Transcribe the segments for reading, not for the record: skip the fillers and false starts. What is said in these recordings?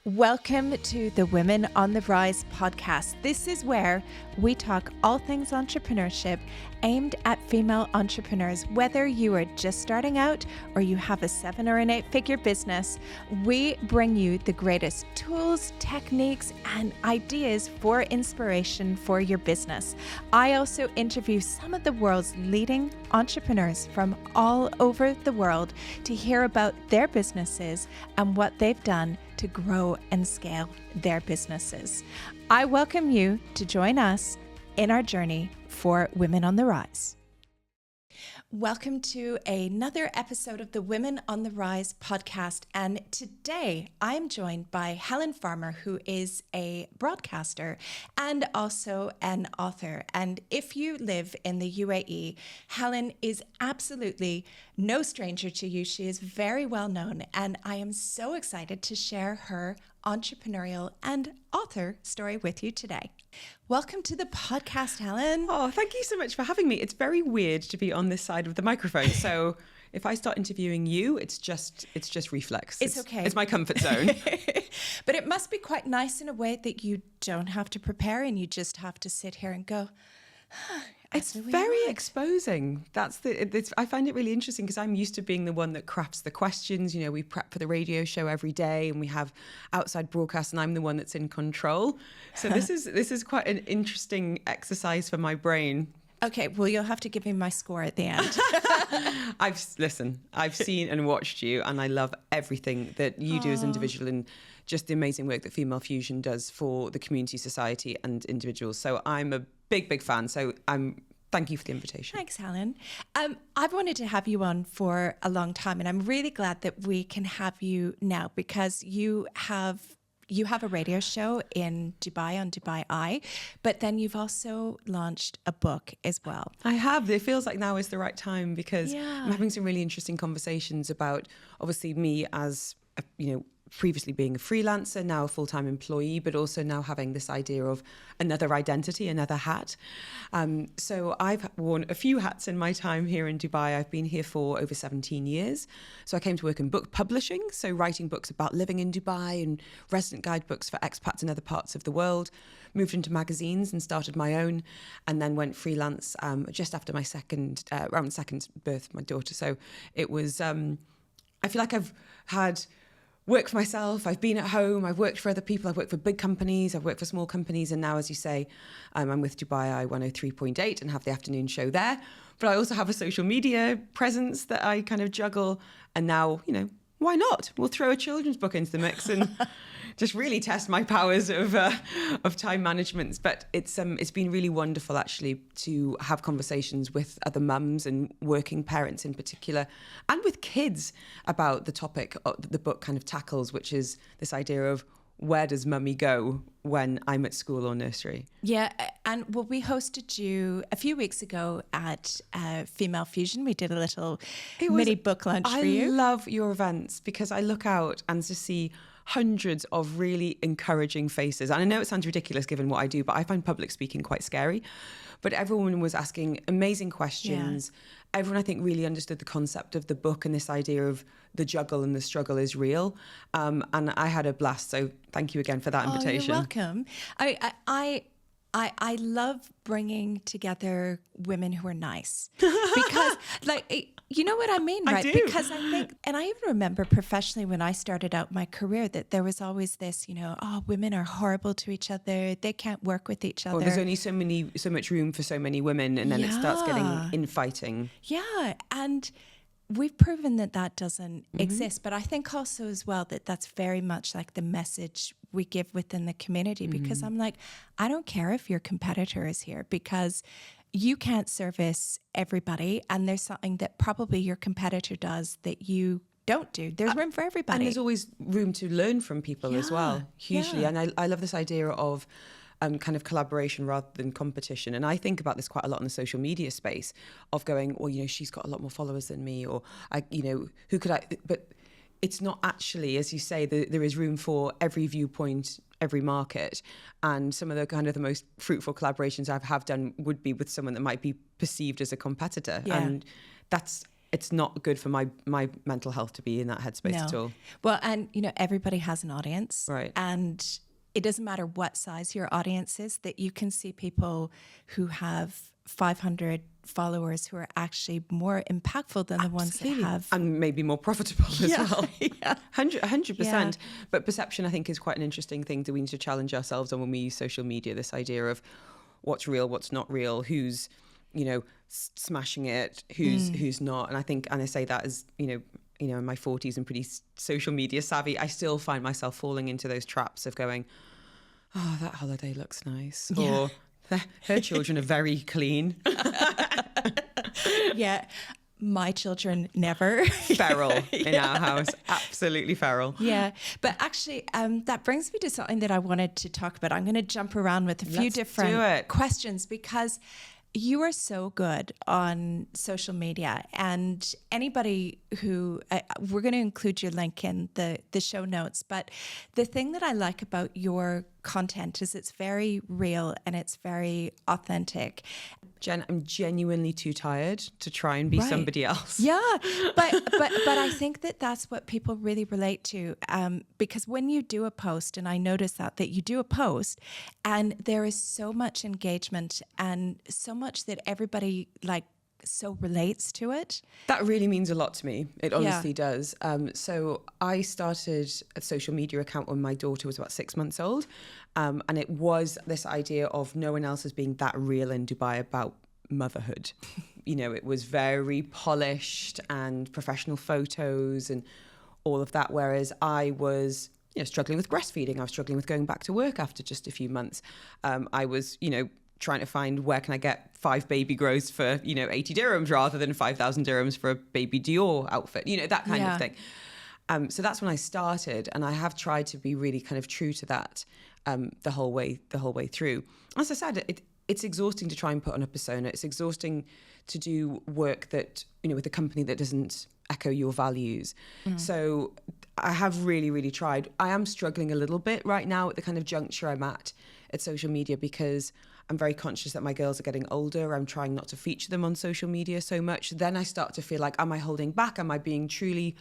Welcome to the Women on the Rise podcast. This is where we talk all things entrepreneurship aimed at female entrepreneurs. Whether you are just starting out or you have a 7 or an 8-figure business, we bring you the greatest tools, techniques, and ideas for inspiration for your business. I also interview some of the world's leading entrepreneurs from all over the world to hear about their businesses and what they've done to grow and scale their businesses. I welcome you to join us in our journey for Women on the Rise. Welcome to another episode of the Women on the Rise podcast. And today I am joined by Helen Farmer, who is a broadcaster and also an author. And if you live in the UAE, Helen is absolutely no stranger to you. She is very well known. And I am so excited to share her entrepreneurial and author story with you today. Welcome to the podcast, Helen. Oh, thank you so much for having me. It's very weird to be on this side of the microphone. So if I start interviewing you, it's just reflex. It's okay. It's my comfort zone. But it must be quite nice in a way that you don't have to prepare and you just have to sit here and go, it's very exposing. I find it really interesting because I'm used to being the one that crafts the questions. You know, we prep for the radio show every day and we have outside broadcasts and I'm the one that's in control. So this is quite an interesting exercise for my brain. Okay, well, you'll have to give me my score at the end. I've seen and watched you and I love everything that you do as an individual and just the amazing work that Female Fusion does for the community, society and individuals. So I'm a big fan. So thank you for the invitation. Thanks, Helen. I've wanted to have you on for a long time and I'm really glad that we can have you now because you have a radio show in Dubai on Dubai Eye, but then you've also launched a book as well. I have. It feels like now is the right time because I'm having some really interesting conversations about obviously me as, previously being a freelancer, now a full-time employee, but also now having this idea of another identity, another hat. So I've worn a few hats in my time here in Dubai. I've been here for over 17 years. So I came to work in book publishing, so writing books about living in Dubai and resident guidebooks for expats in other parts of the world. Moved into magazines and started my own, and then went freelance just after my second birth of my daughter. So it was, I feel like I've had work for myself, I've been at home, I've worked for other people, I've worked for big companies, I've worked for small companies, and now, as you say, I'm with Dubai Eye 103.8 and have the afternoon show there. But I also have a social media presence that I kind of juggle, and now, why not? We'll throw a children's book into the mix and just really test my powers of time management. But it's been really wonderful actually to have conversations with other mums and working parents in particular, and with kids about the topic that the book kind of tackles, which is this idea of where does mummy go when I'm at school or nursery? Yeah, and well, we hosted you a few weeks ago at Female Fusion. We did a little mini book launch for you. I love your events because I look out and just see hundreds of really encouraging faces. And I know it sounds ridiculous given what I do, but I find public speaking quite scary. But everyone was asking amazing questions. Yeah. Everyone, I think, really understood the concept of the book and this idea of the juggle and the struggle is real. And I had a blast. So thank you again for that invitation. You're welcome. I love bringing together women who are nice because you know what I mean, right? I do. Because I think, and I even remember professionally when I started out my career that there was always this, women are horrible to each other. They can't work with each other. Well, there's only so much room for so many women, and then it starts getting infighting. Yeah, and we've proven that doesn't exist. But I think also as well that that's very much like the message we give within the community, because I'm like, I don't care if your competitor is here because you can't service everybody. And there's something that probably your competitor does that you don't do. There's room for everybody. And there's always room to learn from people as well, hugely. Yeah. And I love this idea of kind of collaboration rather than competition. And I think about this quite a lot in the social media space of going, well, she's got a lot more followers than me, or who could I, but it's not actually, as you say, there is room for every viewpoint, every market. And some of the kind of the most fruitful collaborations I have done would be with someone that might be perceived as a competitor. Yeah. And that's it's not good for my mental health to be in that headspace at all. Well, and everybody has an audience, right? And it doesn't matter what size your audience is, that you can see people who have 500 followers who are actually more impactful than the ones that have, and maybe more profitable as well. Yeah, 100%. Yeah. But perception, I think, is quite an interesting thing that we need to challenge ourselves on when we use social media. This idea of what's real, what's not real, who's smashing it, who's not. And I think, and I say that as in my 40s and pretty social media savvy, I still find myself falling into those traps of going, oh, that holiday looks nice, or her children are very clean. Yeah, my children never. Feral in our house, absolutely feral. Yeah, but actually that brings me to something that I wanted to talk about. I'm going to jump around with a few different questions, because you are so good on social media, and anybody who we're going to include your link in the show notes. But the thing that I like about your content is it's very real and it's very authentic. Jen, I'm genuinely too tired to try and be somebody else. Yeah, but I think that's what people really relate to, because when you do a post, and I notice that you do a post, and there is so much engagement and so much that everybody so relates to it. That really means a lot to me. It honestly does. So I started a social media account when my daughter was about 6 months old. And it was this idea of no one else is being that real in Dubai about motherhood. It was very polished and professional photos and all of that. Whereas I was, struggling with breastfeeding. I was struggling with going back to work after just a few months. I was, trying to find where can I get 5 baby grows for 80 dirhams rather than 5,000 dirhams for a baby Dior outfit, that kind of thing. So that's when I started, and I have tried to be really kind of true to that the whole way through. As I said, it's exhausting to try and put on a persona. It's exhausting to do work that with a company that doesn't echo your values. So I have really, really tried. I am struggling a little bit right now at the kind of juncture I'm at social media, because I'm very conscious that my girls are getting older. I'm trying not to feature them on social media so much. Then I start to feel like, am I holding back? Am I being truly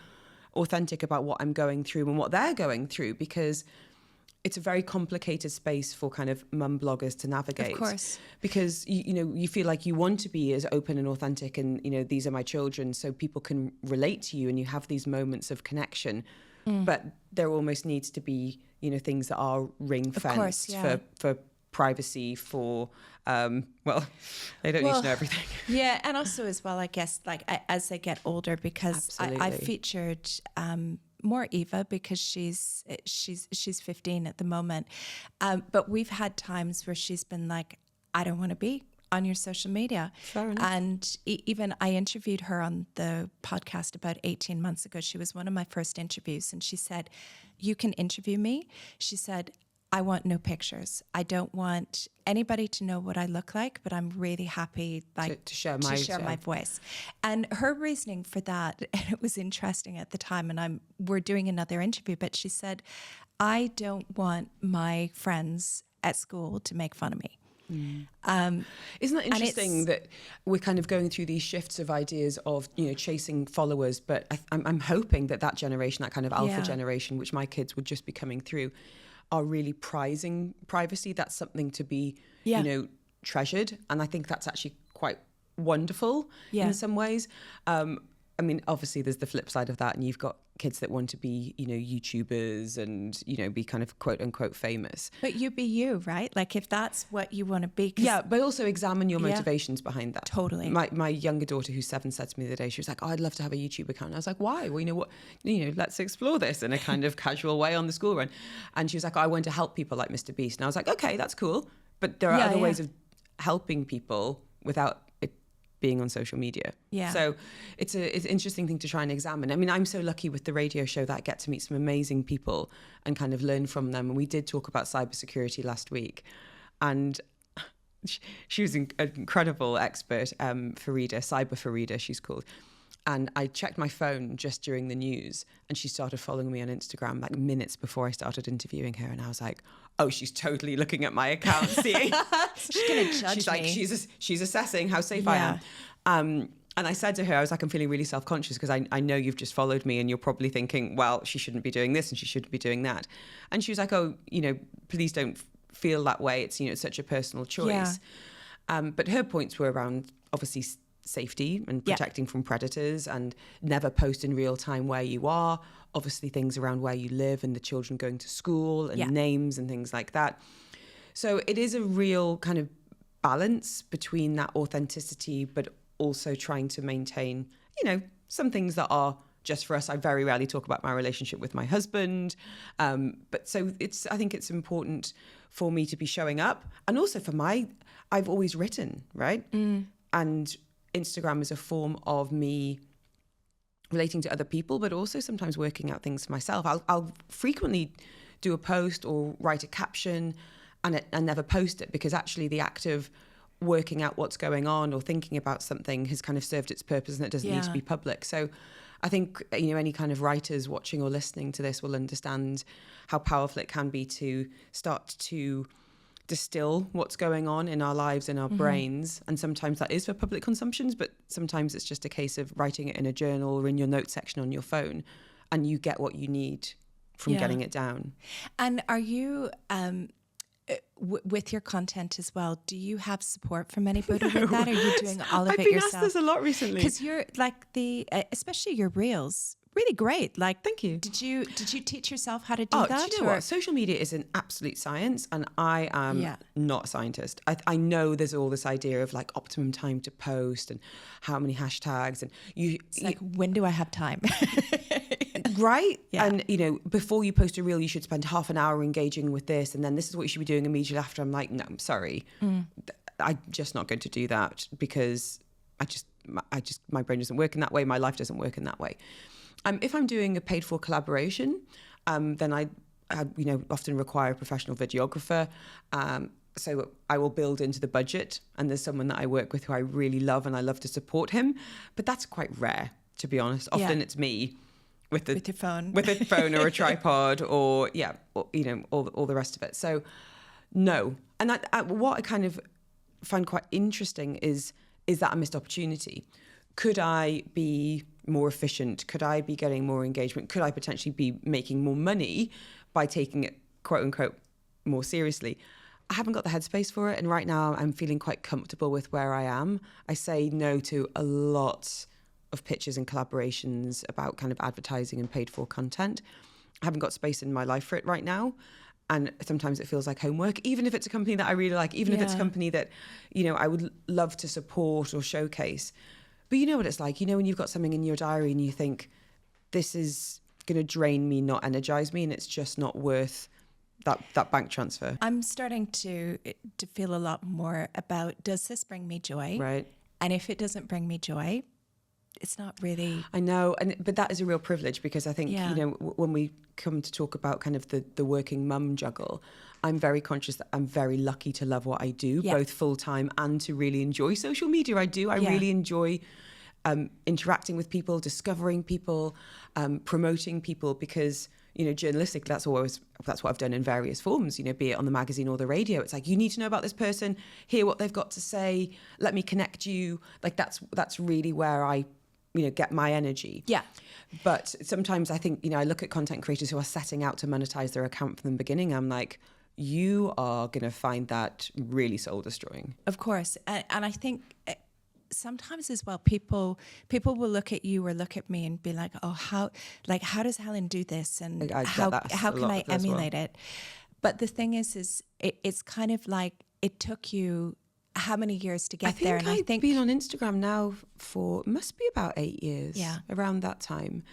authentic about what I'm going through and what they're going through? Because it's a very complicated space for kind of mum bloggers to navigate. Of course. Because, you feel like you want to be as open and authentic and, these are my children, so people can relate to you and you have these moments of connection. But there almost needs to be, things that are ring-fenced for privacy, for they don't need to know everything. Yeah, and also as well, I guess, as they get older, because I featured more Eva, because she's 15 at the moment, but we've had times where she's been like, I don't want to be on your social media. Fair enough. And even I interviewed her on the podcast about 18 months ago. She was one of my first interviews, and she said, you can interview me. She said, I want no pictures. I don't want anybody to know what I look like, but I'm really happy to share my voice. And her reasoning for that, and it was interesting at the time, and we're doing another interview, but she said, I don't want my friends at school to make fun of me. Isn't that interesting that we're kind of going through these shifts of ideas of, chasing followers, but I'm hoping that generation, that kind of alpha generation, which my kids would just be coming through, are really prizing privacy. That's something to be, treasured. And I think that's actually quite wonderful in some ways. I mean, obviously there's the flip side of that, and you've got kids that want to be, YouTubers and, be kind of quote unquote famous. But you be you, right? Like if that's what you want to be. Yeah, but also examine your motivations behind that. Totally. My younger daughter, who's 7, said to me the other day, she was like, oh, I'd love to have a YouTube account. And I was like, why? Well, let's explore this in a kind of casual way on the school run. And she was like, oh, I want to help people like Mr. Beast. And I was like, okay, that's cool. But there are other ways of helping people without it being on social media. Yeah. So it's an interesting thing to try and examine. I mean, I'm so lucky with the radio show that I get to meet some amazing people and kind of learn from them. And we did talk about cybersecurity last week. And she was an incredible expert, Farida, she's called. And I checked my phone just during the news, and she started following me on Instagram like minutes before I started interviewing her. And I was like, oh, she's totally looking at my account, seeing. She's going to judge she's me. Like, she's assessing how safe I am. And I said to her, I was like, I'm feeling really self-conscious because I know you've just followed me and you're probably thinking, well, she shouldn't be doing this and she shouldn't be doing that. And she was like, oh, please don't feel that way. It's, it's such a personal choice. Yeah. But her points were around obviously safety and protecting from predators, and never post in real time where you are. Obviously things around where you live and the children going to school and names and things like that. So it is a real kind of balance between that authenticity, but also trying to maintain, some things that are just for us. I very rarely talk about my relationship with my husband. But so I think it's important for me to be showing up, and also I've always written, right? And Instagram is a form of me relating to other people, but also sometimes working out things for myself. I'll frequently do a post or write a caption and never post it, because actually the act of working out what's going on or thinking about something has kind of served its purpose, and it doesn't need to be public. So I think, any kind of writers watching or listening to this will understand how powerful it can be to start to distill what's going on in our lives, in our brains. And sometimes that is for public consumptions, but sometimes it's just a case of writing it in a journal or in your notes section on your phone, and you get what you need from getting it down. And are you... with your content as well, do you have support from anybody with that? Or are you doing all of it yourself? I've been asked this a lot recently. Because you're like especially your reels, really great. Like, thank you. Did you teach yourself how to do that? Do you know what? Social media is an absolute science, and I am not a scientist. I know there's all this idea of like optimum time to post and how many hashtags, and it's like, when do I have time? Right? Yeah. And, before you post a reel, you should spend half an hour engaging with this, and then this is what you should be doing immediately after. I'm like, no, I'm sorry. I'm just not going to do that, because my brain doesn't work in that way. My life doesn't work in that way. If I'm doing a paid for collaboration, then I often require a professional videographer. So I will build into the budget, and there's someone that I work with who I really love, and I love to support him. But that's quite rare, to be honest. Often it's me with your phone, with a phone or a tripod, or all the rest of it. So no. And what I kind of find quite interesting is that a missed opportunity? Could I be more efficient? Could I be getting more engagement? Could I potentially be making more money by taking it, quote unquote, more seriously? I haven't got the headspace for it. And right now I'm feeling quite comfortable with where I am. I say no to a lot of pitches and collaborations about kind of advertising and paid for content. I haven't got space in my life for it right now. And sometimes it feels like homework, even if it's a company that I really like, even if it's a company that, I would love to support or showcase. But you know what it's like, when you've got something in your diary and you think, this is going to drain me, not energize me, and it's just not worth that bank transfer. I'm starting to feel a lot more about, does this bring me joy? Right. And if it doesn't bring me joy, it's not really... I know, but that is a real privilege, because I think, when we come to talk about kind of the working mum juggle, I'm very conscious that I'm very lucky to love what I do, both full-time and to really enjoy social media. I do. I really enjoy interacting with people, discovering people, promoting people, because, journalistic, that's what I've done in various forms, be it on the magazine or the radio. It's like, you need to know about this person, hear what they've got to say, let me connect you. Like that's really where I get my energy. Yeah. But sometimes I think, I look at content creators who are setting out to monetize their account from the beginning. I'm like, you are going to find that really soul destroying. Of course. And I think sometimes as well, people will look at you or look at me and be like, oh, how does Helen do this? And how can I emulate it? But the thing is it's kind of like, it took you how many years to get there? And I think I've been on Instagram now for, must be about 8 years, around that time.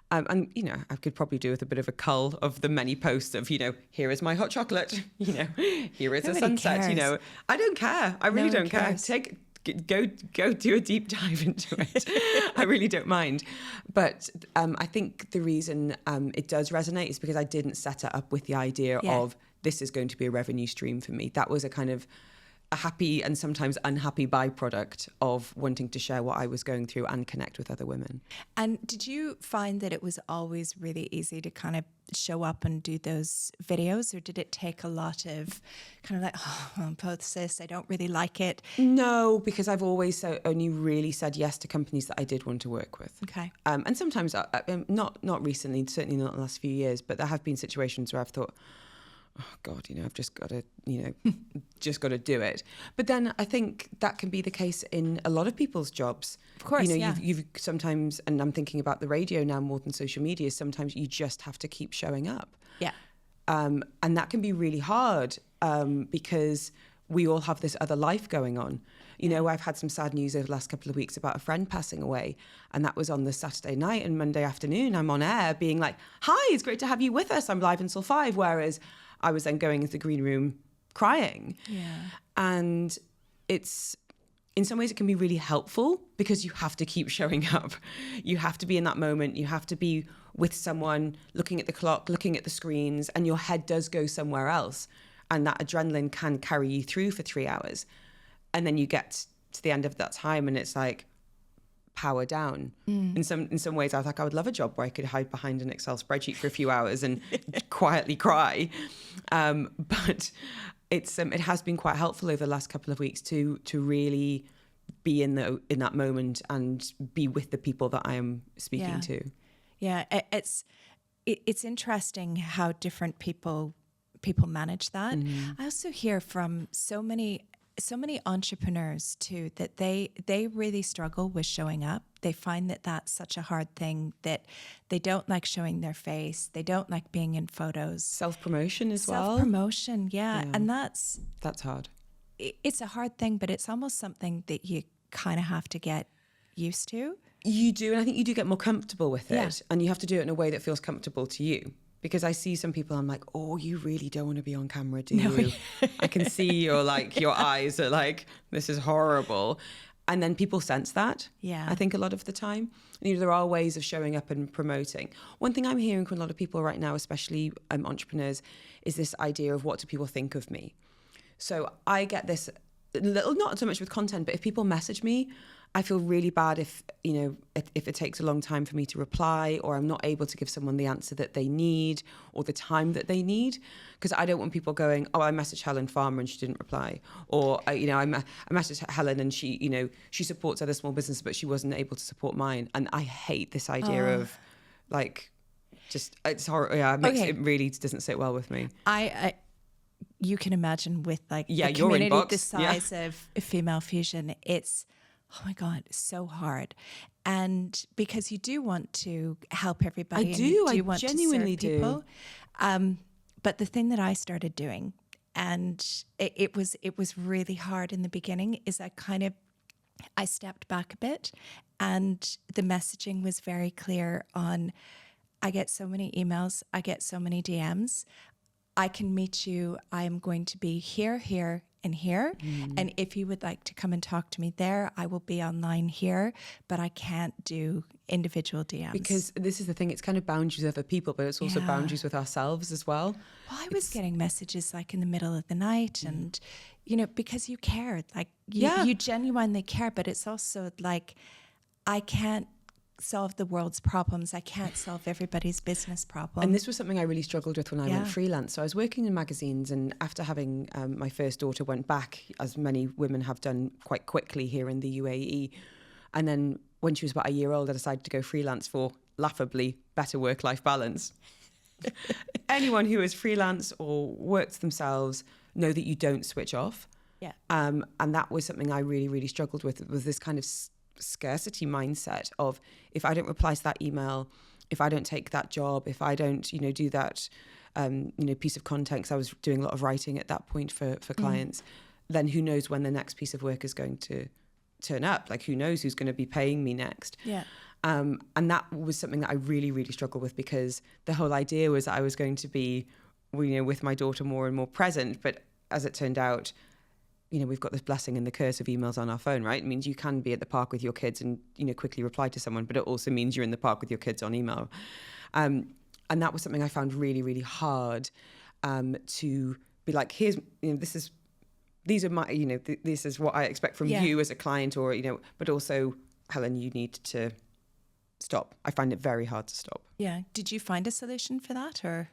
And, I could probably do with a bit of a cull of the many posts of, here is my hot chocolate, here is a sunset, cares. I don't care. I really don't care. Go do a deep dive into it. I really don't mind. But I think the reason it does resonate is because I didn't set it up with the idea of, this is going to be a revenue stream for me. That was a kind of a happy and sometimes unhappy byproduct of wanting to share what I was going through and connect with other women. And did you find that it was always really easy to kind of show up and do those videos, or did it take a lot of kind of like, oh, I'll post this, I don't really like it? No, because I've always only really said yes to companies that I did want to work with. Okay. And sometimes, not recently, certainly not in the last few years, but there have been situations where I've thought, oh God, I've just got to, just got to do it. But then I think that can be the case in a lot of people's jobs. Of course, yeah. You've sometimes, and I'm thinking about the radio now more than social media, sometimes you just have to keep showing up. Yeah. And that can be really hard because we all have this other life going on. I've had some sad news over the last couple of weeks about a friend passing away, and that was on the Saturday night, and Monday afternoon I'm on air being like, hi, it's great to have you with us. I'm live until 5, whereas I was then going into the green room crying. Yeah. And it's, in some ways it can be really helpful because you have to keep showing up. You have to be in that moment. You have to be with someone, looking at the clock, looking at the screens, and your head does go somewhere else. And that adrenaline can carry you through for 3 hours. And then you get to the end of that time and it's like, power down. In some ways I was like, I would love a job where I could hide behind an Excel spreadsheet for a few hours and quietly cry. But it's it has been quite helpful over the last couple of weeks to really be in that moment and be with the people that I am speaking to. Yeah, it's interesting how different people manage that. I also hear from so many entrepreneurs too that they really struggle with showing up. They find that that's such a hard thing, that they don't like showing their face. They don't like being in photos. Self-promotion as well. Self-promotion, yeah. And that's hard. It's a hard thing, but it's almost something that you kind of have to get used to. You do, and I think you do get more comfortable with it, and you have to do it in a way that feels comfortable to you. Because I see some people, I'm like, oh, you really don't want to be on camera, do you? I can see your eyes are like, this is horrible. And then people sense that, I think a lot of the time. There are ways of showing up and promoting. One thing I'm hearing from a lot of people right now, especially entrepreneurs, is this idea of what do people think of me? So I get this, not so much with content, but if people message me, I feel really bad if it takes a long time for me to reply, or I'm not able to give someone the answer that they need or the time that they need, because I don't want people going, oh, I messaged Helen Farmer and she didn't reply, or I messaged Helen and she supports other small businesses but she wasn't able to support mine. And I hate this idea of it's horrible. It really doesn't sit well with me. You can imagine with the your community inbox, the size of Female Fusion, it's, oh my God, so hard. And because you do want to help everybody. I want genuinely to serve people. But the thing that I started doing, and it was really hard in the beginning, is I stepped back a bit, and the messaging was very clear on, I get so many emails, I get so many DMs. I can meet you. I am going to be here, and here. And if you would like to come and talk to me there, I will be online here, but I can't do individual DMs. Because this is the thing, it's kind of boundaries with other people, but it's also boundaries with ourselves as well. Well, I was getting messages in the middle of the night and, because you care, you genuinely care, but it's also I can't solve the world's problems. I can't solve everybody's business problem. And this was something I really struggled with when I went freelance. So I was working in magazines, and after having my first daughter, went back, as many women have done quite quickly here in the UAE. And then when she was about a year old, I decided to go freelance for laughably better work-life balance. Anyone who is freelance or works themselves know that you don't switch off. Yeah. And that was something I really, really struggled with this kind of scarcity mindset of, if I don't reply to that email, if I don't take that job, if I don't do that piece of content, because I was doing a lot of writing at that point for clients, then who knows when the next piece of work is going to turn up? Who knows who's going to be paying me next? And that was something that I really, really struggled with, because the whole idea was I was going to be with my daughter more and more present. But as it turned out, we've got this blessing and the curse of emails on our phone, right? It means you can be at the park with your kids and, quickly reply to someone, but it also means you're in the park with your kids on email. And that was something I found really, really hard to be like, here's, this is these are my, this is what I expect from you as a client, or, but also, Helen, you need to stop. I find it very hard to stop. Yeah. Did you find a solution for that, or?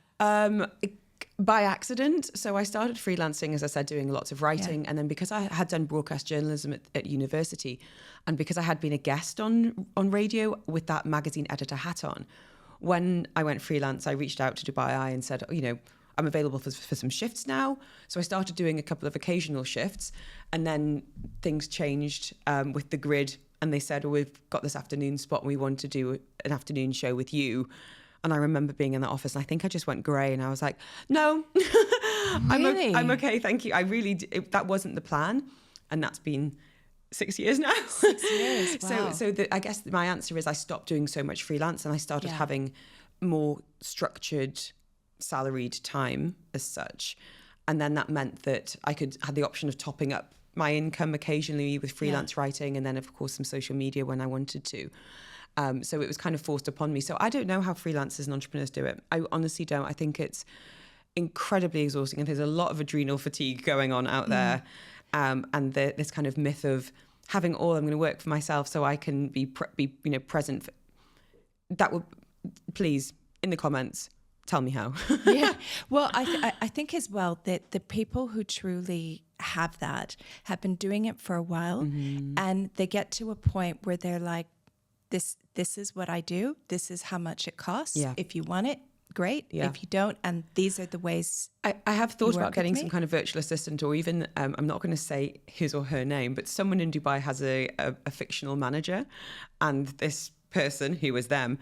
By accident. So I started freelancing, as I said, doing lots of writing. And then because I had done broadcast journalism at university, and because I had been a guest on radio with that magazine editor hat on, when I went freelance, I reached out to Dubai Eye and said, I'm available for some shifts now. So I started doing a couple of occasional shifts, and then things changed with the grid. And they said, we've got this afternoon spot and we want to do an afternoon show with you. And I remember being in that office, and I think I just went grey, and I was like, no, Really? I'm okay, thank you. I really, that wasn't the plan. And that's been 6 years now. 6 years, wow. So I guess my answer is I stopped doing so much freelance, and I started having more structured, salaried time as such. And then that meant that I had the option of topping up my income occasionally with freelance writing, and then of course some social media when I wanted to. So it was kind of forced upon me. So I don't know how freelancers and entrepreneurs do it. I honestly don't. I think it's incredibly exhausting, and there's a lot of adrenal fatigue going on out there. And this kind of myth of having I'm going to work for myself so I can be present. That would, please, in the comments, tell me how. Yeah. Well, I think as well that the people who truly have that have been doing it for a while, and they get to a point where they're like, this is what I do. This is how much it costs. Yeah. If you want it, great. Yeah. If you don't, and these are the ways. I have thought about getting some kind of virtual assistant, or even, I'm not going to say his or her name, but someone in Dubai has a fictional manager, and this person who was them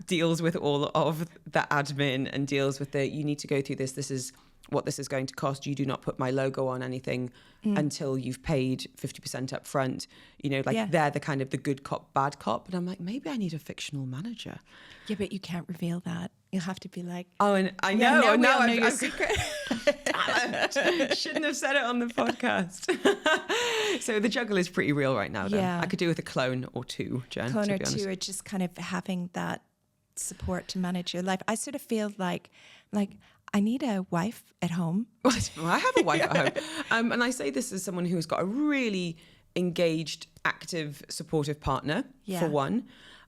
deals with all of the admin and deals with you need to go through this is what this is going to cost. You do not put my logo on anything until you've paid 50% up front. They're the kind of the good cop, bad cop. And I'm like, maybe I need a fictional manager. Yeah, but you can't reveal that. You'll have to be like, oh, and I know. Now I know your secret. Shouldn't have said it on the podcast. So the juggle is pretty real right now. Yeah. I could do with a clone or two, Jen. Clone or two, or just kind of having that support to manage your life. I sort of feel like I need a wife at home. Well, I have a wife at home. And I say this as someone who's got a really engaged, active, supportive partner, for one.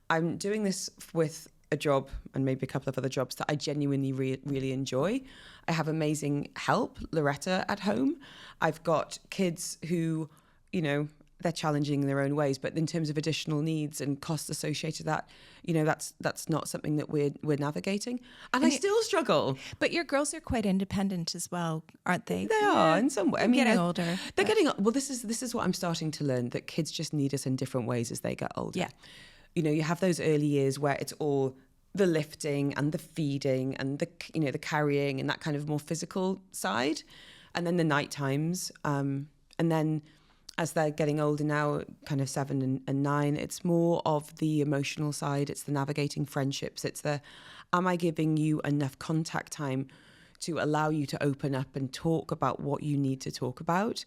I'm doing this with a job and maybe a couple of other jobs that I genuinely really enjoy. I have amazing help, Loretta, at home. I've got kids who, they're challenging in their own ways, but in terms of additional needs and costs associated with that, that's not something that we're navigating. And I still struggle. But your girls are quite independent as well, aren't they? They are in some way. I mean, getting older. They're getting well. This is what I'm starting to learn, that kids just need us in different ways as they get older. Yeah. You have those early years where it's all the lifting and the feeding and the the carrying and that kind of more physical side, and then the night times, and then as they're getting older now, kind of 7 and 9, it's more of the emotional side. It's the navigating friendships. It's am I giving you enough contact time to allow you to open up and talk about what you need to talk about?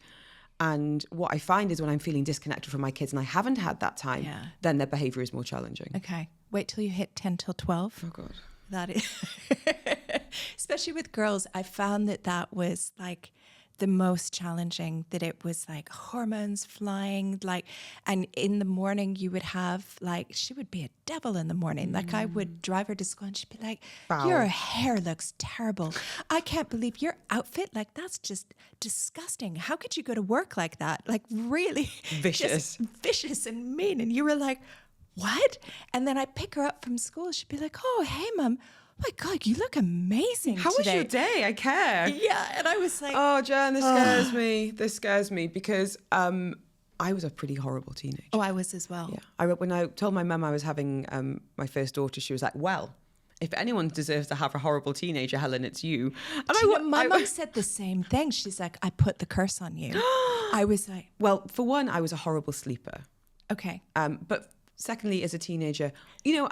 And what I find is when I'm feeling disconnected from my kids and I haven't had that time, then their behaviour is more challenging. Okay. Wait till you hit 10 till 12. Oh, God. That is, especially with girls, I found that was like the most challenging, that it was like hormones flying, and in the morning you would have she would be a devil in the morning. Like I would drive her to school and she'd be like, "Wow. Your hair looks terrible. I can't believe your outfit. That's just disgusting. How could you go to work like that? Really vicious and mean." And you were like, "What?" And then I'd pick her up from school. She'd be like, "Oh, hey, Mum. Oh my God, you look amazing How today. was your day? I care." Yeah, and I was like, "Oh, Jen, this scares me. This scares me," because I was a pretty horrible teenager. Oh, I was as well. Yeah. When I told my mum I was having my first daughter, she was like, "Well, if anyone deserves to have a horrible teenager, Helen, it's you." And my mum said the same thing. She's like, "I put the curse on you." I was like, well, for one, I was a horrible sleeper. Okay. But secondly, as a teenager,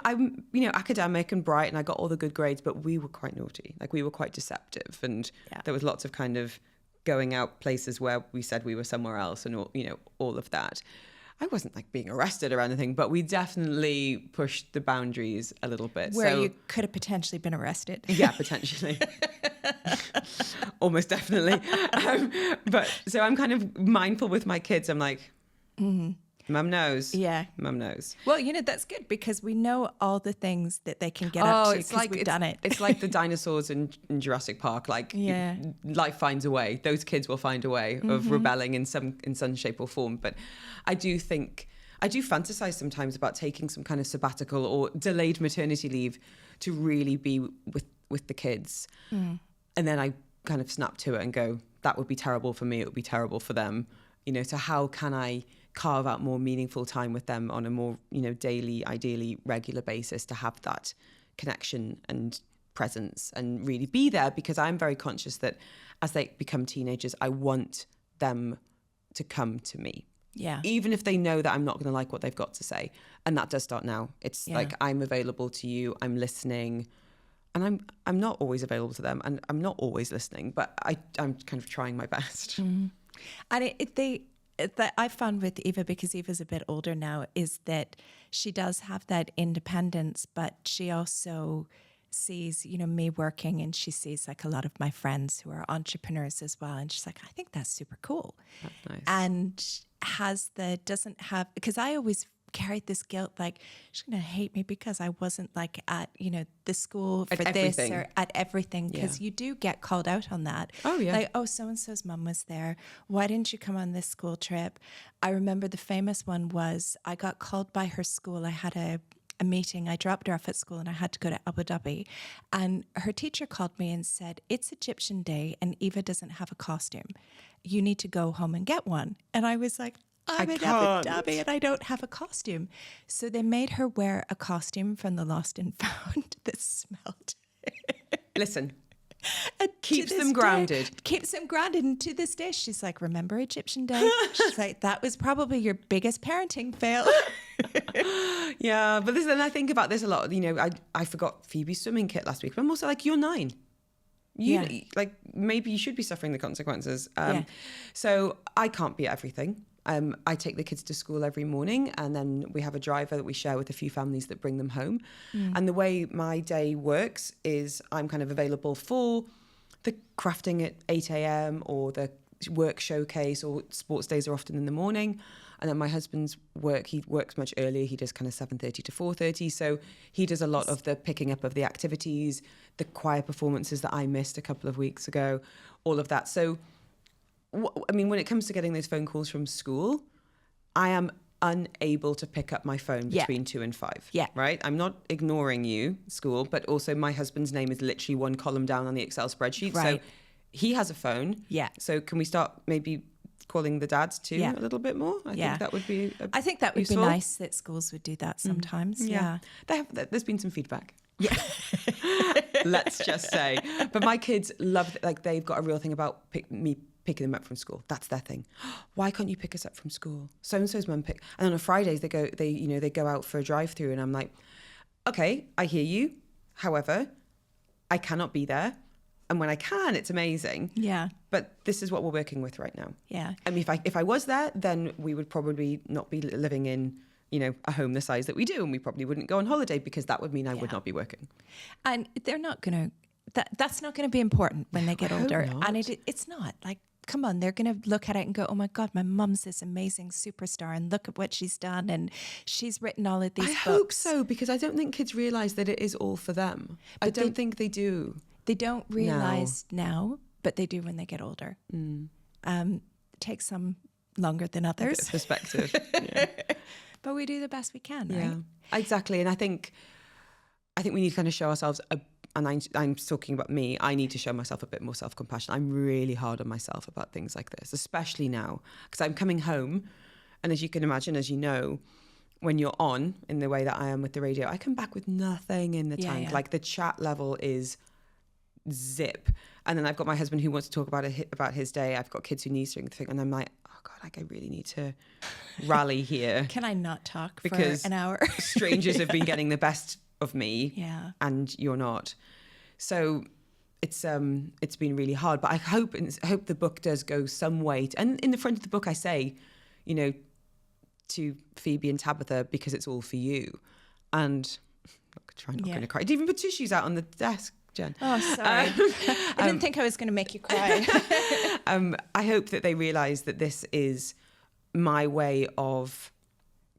I'm, academic and bright and I got all the good grades, but we were quite naughty. We were quite deceptive. And there was lots of kind of going out places where we said we were somewhere else and, all of that. I wasn't being arrested or anything, but we definitely pushed the boundaries a little bit. Where you could have potentially been arrested. Yeah, potentially. almost definitely. But so I'm kind of mindful with my kids. I'm like, Mum knows. Yeah. Mum knows. Well, that's good because we know all the things that they can get up to because we've done it. It's like the dinosaurs in Jurassic Park. Like, life finds a way. Those kids will find a way of rebelling in some shape or form. But I do fantasize sometimes about taking some kind of sabbatical or delayed maternity leave to really be with the kids. And then I kind of snap to it and go, that would be terrible for me. It would be terrible for them. So how can I carve out more meaningful time with them on a more, daily, ideally regular basis to have that connection and presence and really be there, because I'm very conscious that as they become teenagers, I want them to come to me. Yeah. Even if they know that I'm not going to like what they've got to say. And that does start now. It's like, I'm available to you, I'm listening, and I'm not always available to them, and I'm not always listening, but I'm kind of trying my best. And that I've found with Eva, because Eva's a bit older now, is that she does have that independence, but she also sees, me working, and she sees like a lot of my friends who are entrepreneurs as well. And she's like, I think that's super cool. That's nice. And doesn't have, because I always carried this guilt, like she's going to hate me because I wasn't like at, the school for this or at everything, because you do get called out on that. Oh yeah. Like, oh, so-and-so's mum was there. Why didn't you come on this school trip? I remember the famous one was I got called by her school. I had a meeting. I dropped her off at school and I had to go to Abu Dhabi. And her teacher called me and said, it's Egyptian Day and Eva doesn't have a costume. You need to go home and get one. And I was like, I'm in Abu Dhabi and I don't have a costume. So they made her wear a costume from the Lost and Found that smelled. Listen, keeps them grounded. Keeps them grounded. And to this day, she's like, remember Egyptian Day? She's like, that was probably your biggest parenting fail. Yeah, but and I think about this a lot. I forgot Phoebe's swimming kit last week, but I'm also like, you're 9. Like, maybe you should be suffering the consequences. So I can't be everything. I take the kids to school every morning, and then we have a driver that we share with a few families that bring them home. And the way my day works is I'm kind of available for the crafting at 8 a.m. or the work showcase, or sports days are often in the morning. And then my husband's work, he works much earlier. He does kind of 7:30 to 4:30. So he does a lot of the picking up of the activities, the choir performances that I missed a couple of weeks ago, all of that. So when it comes to getting those phone calls from school, I am unable to pick up my phone between 2 and 5. Yeah. Right? I'm not ignoring you, school, but also my husband's name is literally one column down on the Excel spreadsheet. Right. So he has a phone. Yeah. So can we start maybe calling the dads too a little bit more? I think that would be useful. Be nice that schools would do that sometimes. There's been some feedback. Yeah. Let's just say. But my kids love, like, they've got a real thing about me picking them up from school. That's their thing. Why can't you pick us up from school? So-and-so's mum pick. And then on Fridays they go out for a drive-through, and I'm like, okay, I hear you. However, I cannot be there. And when I can, it's amazing. Yeah. But this is what we're working with right now. Yeah. I mean, if I was there, then we would probably not be living in, a home the size that we do, and we probably wouldn't go on holiday, because that would mean I would not be working. And they're not going to, that's not going to be important when they get older. And it's not. Like, come on, they're going to look at it and go, oh my God, my mum's this amazing superstar, and look at what she's done, and she's written all of these books. I hope so, because I don't think kids realise that it is all for them. But I don't think they do. They don't realise now, but they do when they get older. It takes some longer than others. A bit of perspective. Yeah. But we do the best we can, right? Yeah, exactly. And I think we need to kind of show ourselves, and I'm talking about me, I need to show myself a bit more self-compassion. I'm really hard on myself about things like this, especially now, because I'm coming home, and as you can imagine, as you know, when you're on in the way that I am with the radio, I come back with nothing in the tank. Yeah. Like, the chat level is zip. And then I've got my husband who wants to talk about his day. I've got kids who need to think, and I'm like, oh God, like, I really need to rally here. Can I not talk because for an hour? Strangers have been getting the best of me, and you're not. So it's been really hard. But I hope the book does go some way. And in the front of the book, I say, to Phoebe and Tabitha, because it's all for you. And try not going to cry. Did even put tissues out on the desk Jen. Oh, sorry. I didn't think I was going to make you cry. I hope that they realise that this is my way of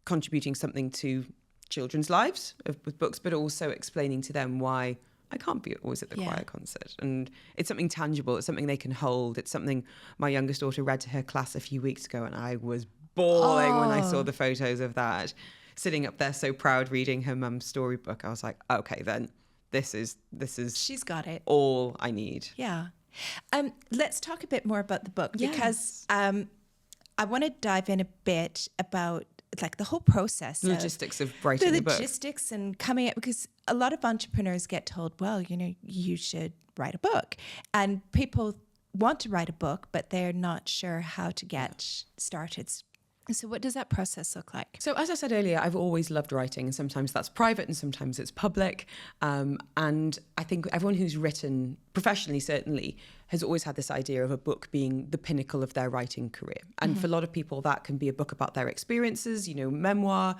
contributing something to children's lives with books, but also explaining to them why I can't be always at the choir concert. And it's something tangible. It's something they can hold. It's something my youngest daughter read to her class a few weeks ago, and I was bawling when I saw the photos of that, sitting up there so proud reading her mum's storybook. I was like, okay, then this is she's got it, all I need. Yeah. Let's talk a bit more about the book, because I want to dive in a bit about like the whole process, logistics of writing the book, logistics and coming up, because a lot of entrepreneurs get told, well, you know, you should write a book, and people want to write a book, but they're not sure how to get started. So what does that process look like? So as I said earlier, I've always loved writing, and sometimes that's private and sometimes it's public. And I think everyone who's written professionally, certainly, has always had this idea of a book being the pinnacle of their writing career. And for a lot of people, that can be a book about their experiences, you know, memoir,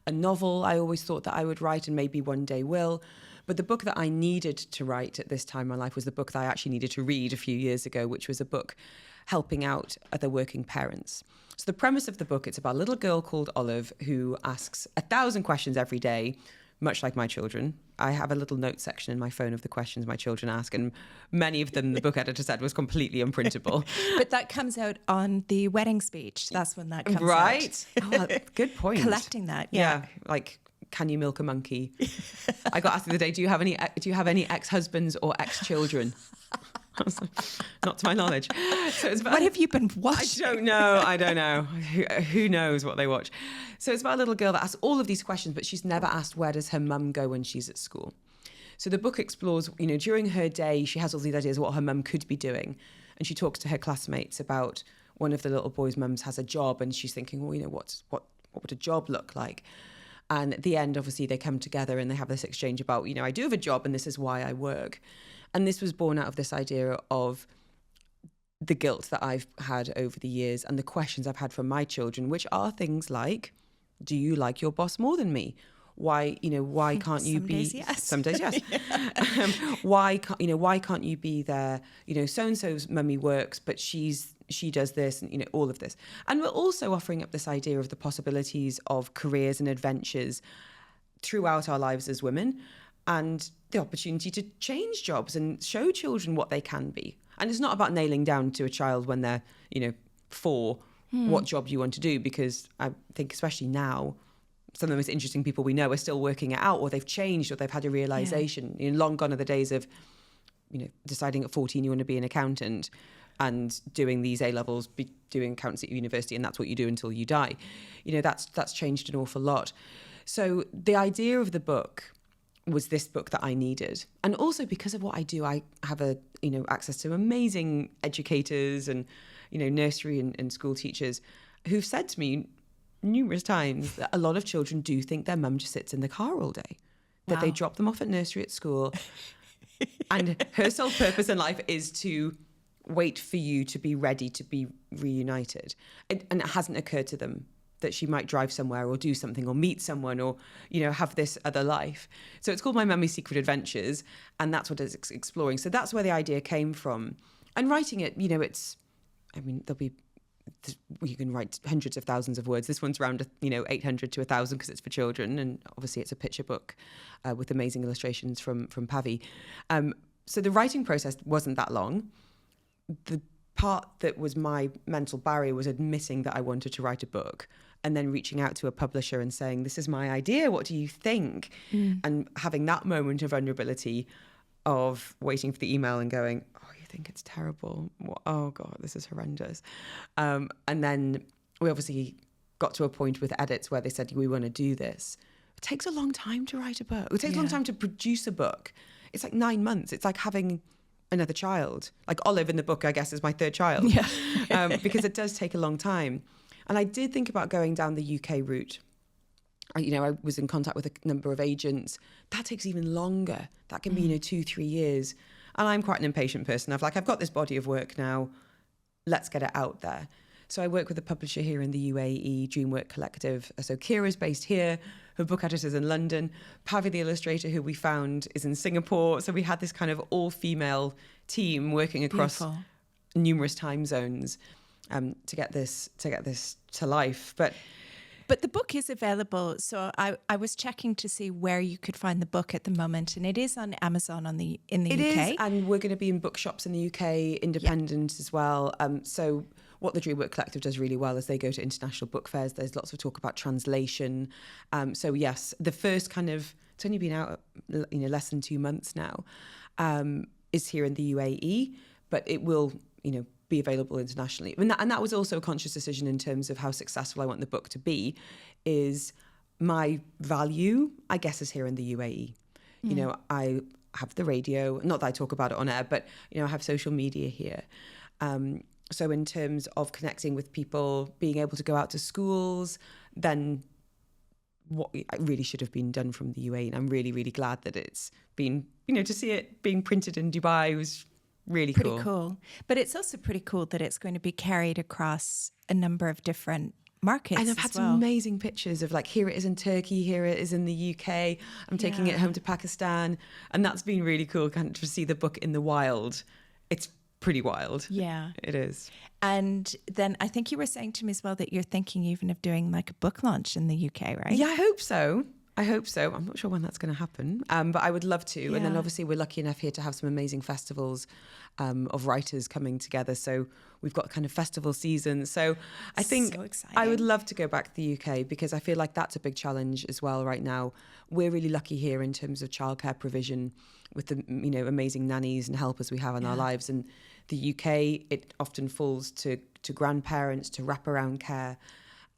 a novel. I always thought that I would write, and maybe one day will. But the book that I needed to write at this time in my life was the book that I actually needed to read a few years ago, which was a book helping out other working parents. So the premise of the book, it's about a little girl called Olive who asks 1,000 questions every day, much like my children. I have a little note section in my phone of the questions my children ask, and many of them, the book editor said, was completely unprintable. But that comes out on the wedding speech. That's when that comes out. Right. Oh, well, good point. Collecting that. Yeah. Like, can you milk a monkey? I got asked the other day, do you have any ex-husbands or ex-children? I was like, not to my knowledge. So it's about, what have you been watching? I don't know. Who knows what they watch? So it's about a little girl that asks all of these questions, but she's never asked, where does her mum go when she's at school? So the book explores, you know, during her day, she has all these ideas of what her mum could be doing. And she talks to her classmates about one of the little boys' mums has a job, and she's thinking, well, you know, what would a job look like? And at the end, obviously, they come together and they have this exchange about, you know, I do have a job and this is why I work. And this was born out of this idea of the guilt that I've had over the years and the questions I've had from my children, which are things like, do you like your boss more than me? Why can't you be? Some days, yes. Why can't you be there? You know, so-and-so's mummy works, but she does this, and, you know, all of this. And we're also offering up this idea of the possibilities of careers and adventures throughout our lives as women, and the opportunity to change jobs and show children what they can be. And it's not about nailing down to a child when they're, you know, 4, what job you want to do, because I think especially now, some of the most interesting people we know are still working it out, or they've changed, or they've had a realization. You know, long gone are the days of, you know, deciding at 14 you want to be an accountant and doing these A-levels, doing accountancy at university, and that's what you do until you die. You know, that's changed an awful lot. So the idea of the book was this book that I needed. And also because of what I do, I have access to amazing educators and, you know, nursery and school teachers who've said to me numerous times that a lot of children do think their mum just sits in the car all day, that they drop them off at nursery at school. And her sole purpose in life is to wait for you to be ready to be reunited. And it hasn't occurred to them that she might drive somewhere or do something or meet someone or, you know, have this other life. So it's called My Mummy's Secret Adventures, and that's what it's exploring. So that's where the idea came from. And writing it, you know, you can write hundreds of thousands of words. This one's around, 800 to 1,000 because it's for children. And obviously it's a picture book with amazing illustrations from Pavi. So the writing process wasn't that long. The part that was my mental barrier was admitting that I wanted to write a book and then reaching out to a publisher and saying, this is my idea, what do you think? And having that moment of vulnerability of waiting for the email and going, oh, you think it's terrible? Oh God, this is horrendous. And then we obviously got to a point with edits where they said, we want to do this. It takes a long time to write a book. It takes a long time to produce a book. It's like 9 months. It's like having another child. Like Olive in the book, I guess, is my third child. Because it does take a long time. And I did think about going down the UK route. I was in contact with a number of agents. That takes even longer. That can be, 2-3 years. And I'm quite an impatient person. I've got this body of work now. Let's get it out there. So I work with a publisher here in the UAE, Dreamwork Collective. So Kira's based here. Her book editor's in London. Pavi, the illustrator who we found, is in Singapore. So we had this kind of all-female team working across numerous time zones to get this to life. But the book is available. So I was checking to see where you could find the book at the moment, and it is on Amazon in the UK. It is, and we're going to be in bookshops in the UK, independent as well. So what the Dreamwork Collective does really well is they go to international book fairs. There's lots of talk about translation. So yes, the first kind of, it's only been out, less than 2 months now, is here in the UAE, but it will, be available internationally. And that was also a conscious decision in terms of how successful I want the book to be, is my value, I guess, is here in the UAE. I have the radio, not that I talk about it on air, but, I have social media here. So in terms of connecting with people, being able to go out to schools, then what really should have been done from the UAE. And I'm really, really glad that it's been, to see it being printed in Dubai was really cool. Pretty cool. But it's also pretty cool that it's going to be carried across a number of different markets. And I've had some amazing pictures of here it is in Turkey, here it is in the UK. I'm taking it home to Pakistan. And that's been really cool kind of to see the book in the wild. It's pretty wild. Yeah. It is. And then I think you were saying to me as well that you're thinking even of doing a book launch in the UK, right? Yeah, I hope so. I'm not sure when that's going to happen, but I would love to. Yeah. And then obviously we're lucky enough here to have some amazing festivals of writers coming together. So we've got kind of festival season. So I think I would love to go back to the UK because I feel like that's a big challenge as well right now. We're really lucky here in terms of childcare provision with the amazing nannies and helpers we have in our lives. And the UK, it often falls to grandparents, to wraparound care.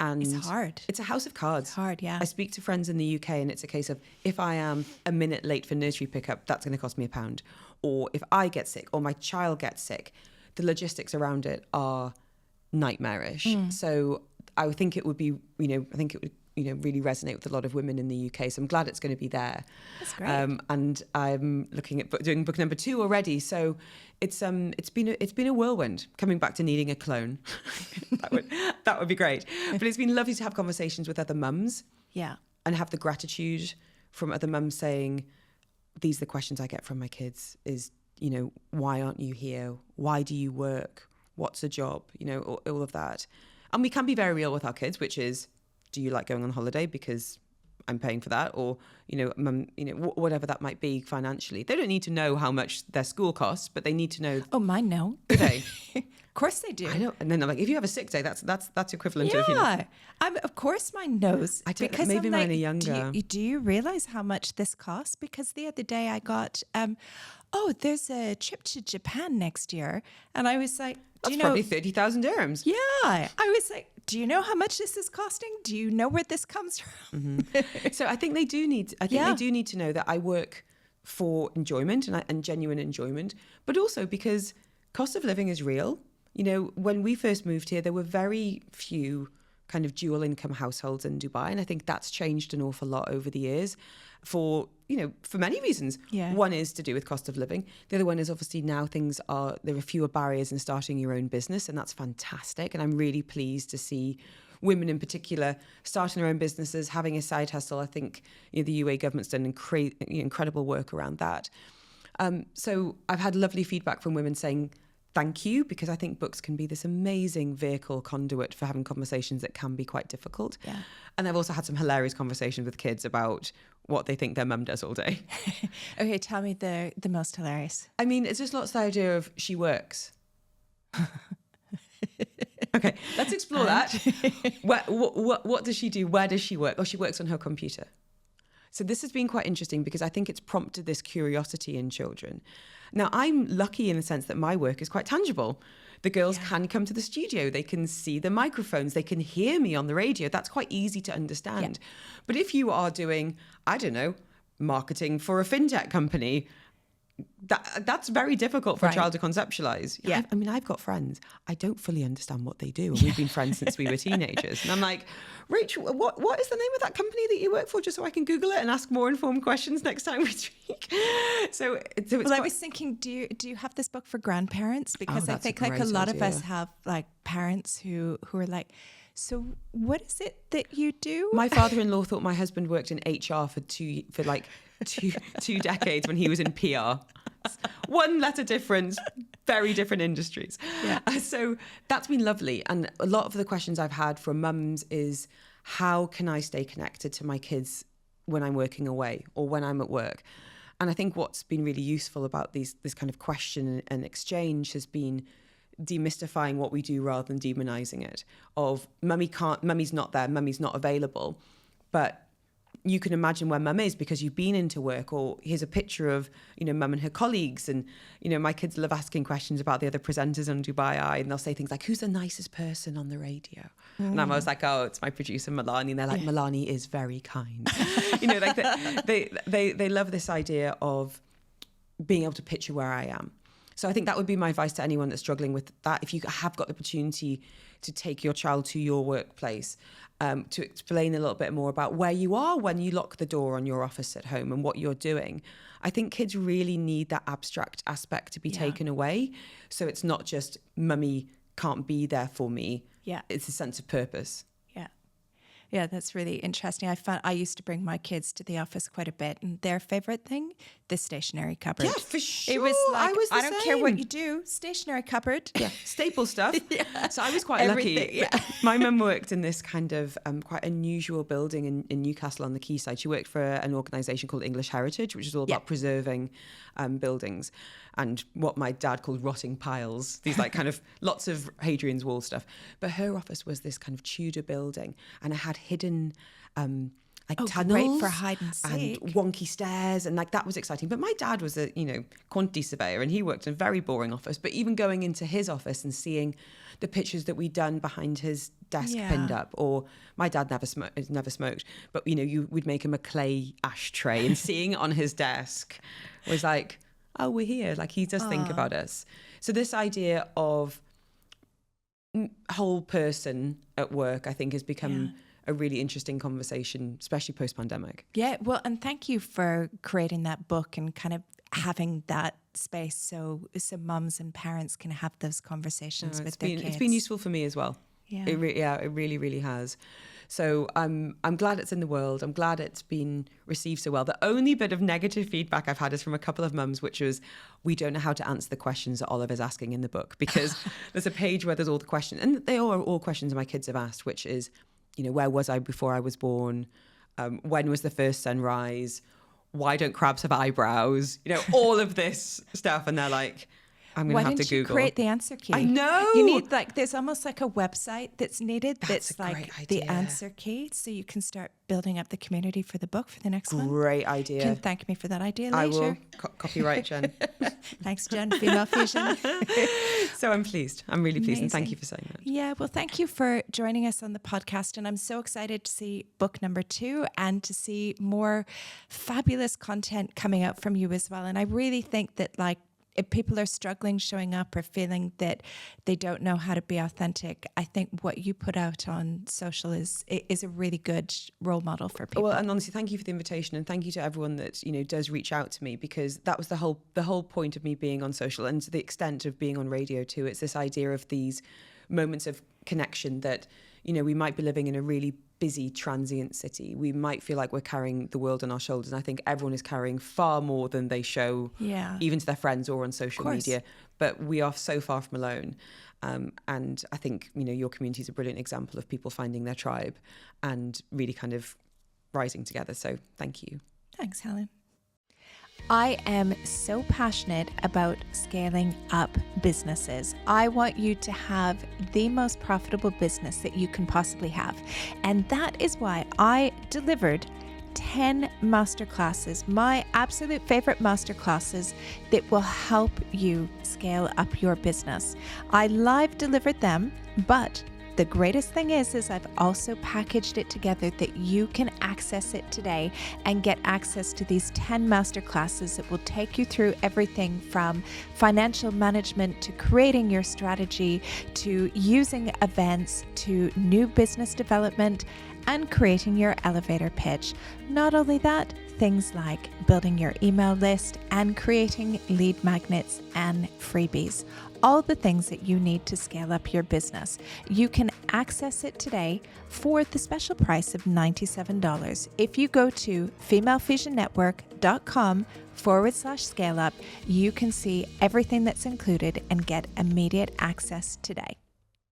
And it's hard. It's a house of cards. It's hard, yeah. I speak to friends in the UK and it's a case of if I am a minute late for nursery pickup, that's going to cost me £1. Or if I get sick or my child gets sick, the logistics around it are nightmarish. So I think it would be, really resonate with a lot of women in the UK. So I'm glad it's going to be there. That's great. And I'm looking at doing book number 2 already. So it's been a whirlwind coming back to needing a clone. that would be great. But it's been lovely to have conversations with other mums. Yeah. And have the gratitude from other mums saying, these are the questions I get from my kids is, why aren't you here? Why do you work? What's a job? All of that. And we can be very real with our kids, which is, do you like going on holiday because I'm paying for that? Or, mum, whatever that might be financially. They don't need to know how much their school costs, but they need to know. Oh, mine know. Do they? Of course they do. I know. And then they're like, if you have a sick day, that's equivalent of, of course mine knows. I don't, because maybe mine are younger. Do you realize how much this costs? Because the other day I got, there's a trip to Japan next year. And I was like, that's probably 30,000 dirhams. Yeah. I was like, do you know how much this is costing? Do you know where this comes from? So I think they do need to know that I work for enjoyment and genuine enjoyment, but also because cost of living is real. When we first moved here, there were very few kind of dual income households in Dubai. And I think that's changed an awful lot over the years for many reasons. Yeah. One is to do with cost of living. The other one is obviously now there are fewer barriers in starting your own business, and that's fantastic. And I'm really pleased to see women in particular starting their own businesses, having a side hustle. I think the UAE government's done incredible work around that. So I've had lovely feedback from women saying, thank you, because I think books can be this amazing vehicle conduit for having conversations that can be quite difficult. Yeah. And I've also had some hilarious conversations with kids about what they think their mum does all day. Okay, tell me the most hilarious. I mean, it's just lots of the idea of she works. Okay, let's explore that. What does she do? Where does she work? Oh, she works on her computer. So this has been quite interesting because I think it's prompted this curiosity in children. Now, I'm lucky in the sense that my work is quite tangible. The girls can come to the studio. They can see the microphones. They can hear me on the radio. That's quite easy to understand. Yeah. But if you are doing, I don't know, marketing for a fintech company, that's very difficult for a child to conceptualize. Yeah. I mean, I've got friends. I don't fully understand what they do. And we've been friends since we were teenagers. And I'm like, Rachel, what is the name of that company that you work for? Just so I can Google it and ask more informed questions next time we speak. So it's I was thinking, do you have this book for grandparents? Because I think like a lot of us have like parents who are like, so what is it that you do? My father-in-law thought my husband worked in HR for two decades when he was in PR. One letter difference, very different industries. Yeah. So that's been lovely. And a lot of the questions I've had from mums is, how can I stay connected to my kids when I'm working away or when I'm at work? And I think what's been really useful about this kind of question and exchange has been demystifying what we do rather than demonizing it. Of mummy's not there, mummy's not available. But you can imagine where mum is because you've been into work, or here's a picture of, mum and her colleagues. And, my kids love asking questions about the other presenters on Dubai Eye, and they'll say things like, who's the nicest person on the radio? And I'm always like, oh, it's my producer, Milani. And they're like, Milani is very kind. They love this idea of being able to picture where I am. So I think that would be my advice to anyone that's struggling with that. If you have got the opportunity to take your child to your workplace, to explain a little bit more about where you are when you lock the door on your office at home and what you're doing. I think kids really need that abstract aspect to be taken away. So it's not just mummy can't be there for me. Yeah. It's a sense of purpose. Yeah, that's really interesting. I used to bring my kids to the office quite a bit, and their favorite thing, the stationery cupboard. Yeah, for sure. It was like, I don't care what same. you do, stationery cupboard. Yeah, staple stuff. Yeah. So I was quite lucky. Yeah. My mum worked in this kind of quite unusual building in Newcastle on the quayside. She worked for an organisation called English Heritage, which is all about preserving buildings and what my dad called rotting piles. These like kind of lots of Hadrian's Wall stuff. But her office was this kind of Tudor building, and it had hidden tunnels, great for hide and seek, and wonky stairs, and like that was exciting. But my dad was a quantity surveyor, and he worked in a very boring office. But even going into his office and seeing the pictures that we'd done behind his desk pinned up, or my dad never smoked, but you would make him a clay ashtray, and seeing it on his desk was like, oh, we're here. Like he does think about us. So this idea of whole person at work, I think, has become a really interesting conversation, especially post-pandemic. Yeah, well, and thank you for creating that book and kind of having that space so mums and parents can have those conversations with their kids. It's been useful for me as well. Yeah. It really, really has. So I'm glad it's in the world. I'm glad it's been received so well. The only bit of negative feedback I've had is from a couple of mums, which was, we don't know how to answer the questions that Oliver's asking in the book, because there's a page where there's all the questions, and they are all questions my kids have asked, which is, where was I before I was born? When was the first sunrise? Why don't crabs have eyebrows? All of this stuff. And they're like, I'm going to have to Google. Why didn't you create the answer key? I know. You need there's almost like a website that's needed. That's a like great idea. The answer key. So you can start building up the community for the book for the next one. Great idea. You can thank me for that idea later. I will. Copyright, Jen. Thanks, Jen. Female Fusion. So I'm pleased. I'm really pleased. Amazing. And thank you for saying that. Yeah, well, thank you for joining us on the podcast. And I'm so excited to see book number 2 and to see more fabulous content coming out from you as well. And I really think that if people are struggling showing up or feeling that they don't know how to be authentic, I think what you put out on social is a really good role model for people. Well, and honestly, thank you for the invitation, and thank you to everyone that does reach out to me, because that was the whole point of me being on social, and to the extent of being on radio too. It's this idea of these moments of connection that we might be living in a really busy, transient city. We might feel like we're carrying the world on our shoulders. And I think everyone is carrying far more than they show, even to their friends or on social media. But we are so far from alone. And I think, your community is a brilliant example of people finding their tribe and really kind of rising together. So thank you. Thanks, Helen. I am so passionate about scaling up businesses. I want you to have the most profitable business that you can possibly have. And that is why I delivered 10 masterclasses, my absolute favorite masterclasses that will help you scale up your business. I live delivered them, but The greatest thing is I've also packaged it together that you can access it today and get access to these 10 masterclasses that will take you through everything from financial management to creating your strategy to using events to new business development and creating your elevator pitch. Not only that, things like building your email list and creating lead magnets and freebies. All the things that you need to scale up your business. You can access it today for the special price of $97. If you go to femalefusionnetwork.com/scale up, you can see everything that's included and get immediate access today.